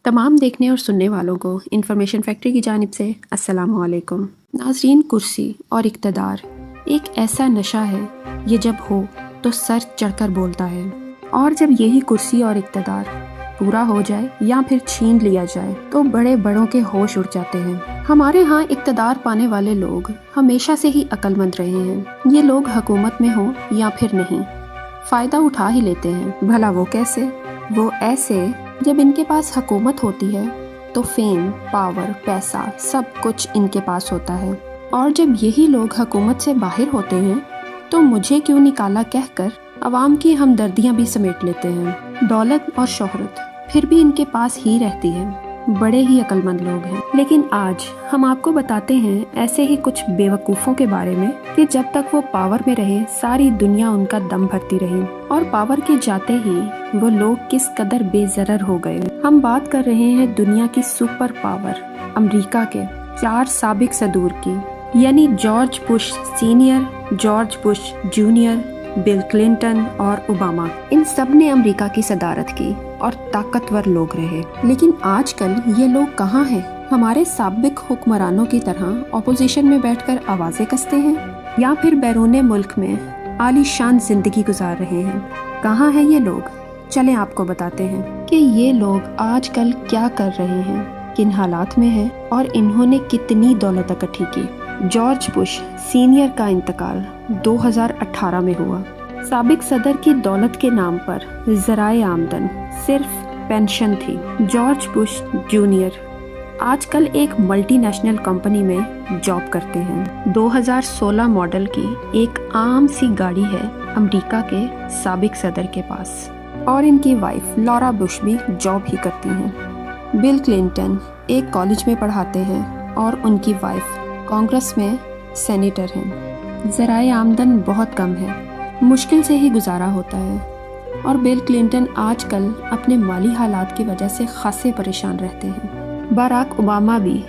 तमाम देखने और सुनने वालों को इन्फॉर्मेशन फैक्ट्री की जानिब से अस्सलामु अलैकुम। नाज़रीन, कुर्सी और इक़्तिदार एक ऐसा नशा है, ये जब हो तो सर चढ़कर बोलता है, और जब यही कुर्सी और इक़्तिदार पूरा हो जाए या फिर छीन लिया जाए तो बड़े बड़ों के होश उड़ जाते हैं। हमारे यहाँ इक़्तिदार पाने वाले लोग हमेशा से ही अक्लमंद रहे हैं। ये लोग हुकूमत में हो या फिर नहीं, फ़ायदा उठा ही लेते हैं। भला वो कैसे? वो ऐसे, जब इनके पास हुकूमत होती है तो फेम, पावर, पैसा सब कुछ इनके पास होता है, और जब यही लोग हुकूमत से बाहर होते हैं तो मुझे क्यों निकाला कहकर अवाम की हमदर्दियाँ भी समेट लेते हैं। दौलत और शोहरत फिर भी इनके पास ही रहती है। बड़े ही अक्लमंद लोग हैं। लेकिन आज हम आपको बताते हैं ऐसे ही कुछ बेवकूफ़ों के बारे में कि जब तक वो पावर में रहे सारी दुनिया उनका दम भरती रही, और पावर के जाते ही वो लोग किस कदर बेज़रर हो गए। हम बात कर रहे हैं दुनिया की सुपर पावर अमेरिका के 4 साबिक सदूर की, यानी George Bush senior, George Bush junior, bill Clinton और ओबामा। इन सब ने अमेरिका की सदारत की और ताकतवर लोग रहे। लेकिन आजकल ये लोग कहाँ हैं? हमारे साबिक हुक्मरानों की तरह अपोजिशन में बैठकर आवाज़ें कसते हैं या फिर बैरूने मुल्क में आलीशान जिंदगी गुजार रहे हैं। कहाँ हैं ये लोग? चलें आपको बताते हैं कि ये लोग आजकल क्या कर रहे हैं, किन हालात में हैं और इन्होंने कितनी दौलत इकट्ठी की। जॉर्ज बुश सीनियर का इंतकाल 2018 में हुआ। साबिक सदर की दौलत के नाम पर ज़राए आमदन सिर्फ पेंशन थी। जॉर्ज बुश जूनियर आजकल एक मल्टीनेशनल कंपनी में जॉब करते हैं। 2016 मॉडल की एक आम सी गाड़ी है अमेरिका के साबिक सदर के पास, और इनकी वाइफ लॉरा बुश भी जॉब ही करती हैं। बिल क्लिंटन एक कॉलेज में पढ़ाते हैं और उनकी वाइफ कांग्रेस में सेनेटर हैं। ज़राए आमदन बहुत कम है, मुश्किल से ही गुजारा होता है, और बिल क्लिंटन आजकल अपने माली हालात की वजह से खासे परेशान रहते हैं। बराक ओबामा भी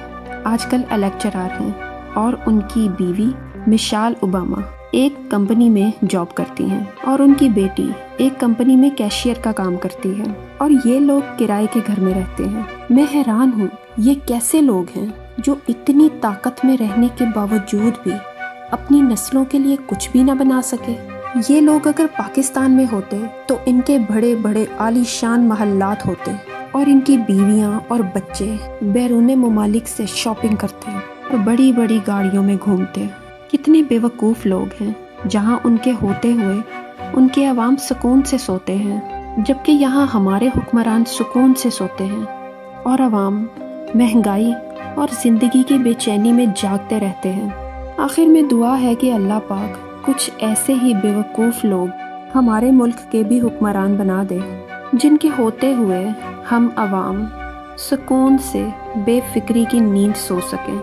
आजकल लेक्चरर हैं, और उनकी बीवी मिशेल ओबामा एक कंपनी में जॉब करती हैं, और उनकी बेटी एक कंपनी में कैशियर का काम करती है, और ये लोग किराए के घर में रहते हैं। मैं हैरान हूँ, ये कैसे लोग हैं जो इतनी ताकत में रहने के बावजूद भी अपनी नस्लों के लिए कुछ भी ना बना सके। ये लोग अगर पाकिस्तान में होते तो इनके बड़े बड़े आलीशान महल्लात होते, और इनकी बीवियां और बच्चे बैरूने ममालिक से शॉपिंग करते और बड़ी बड़ी गाड़ियों में घूमते। कितने बेवकूफ़ लोग हैं, जहां उनके होते हुए उनके अवाम सुकून से सोते हैं, जबकि यहाँ हमारे हुक्मरान सुकून से सोते हैं और अवाम महंगाई और ज़िंदगी की बेचैनी में जागते रहते हैं। आखिर में दुआ है कि अल्लाह पाक कुछ ऐसे ही बेवकूफ़ लोग हमारे मुल्क के भी हुक्मरान बना दे, जिनके होते हुए हम अवाम सुकून से बेफिक्री की नींद सो सकें।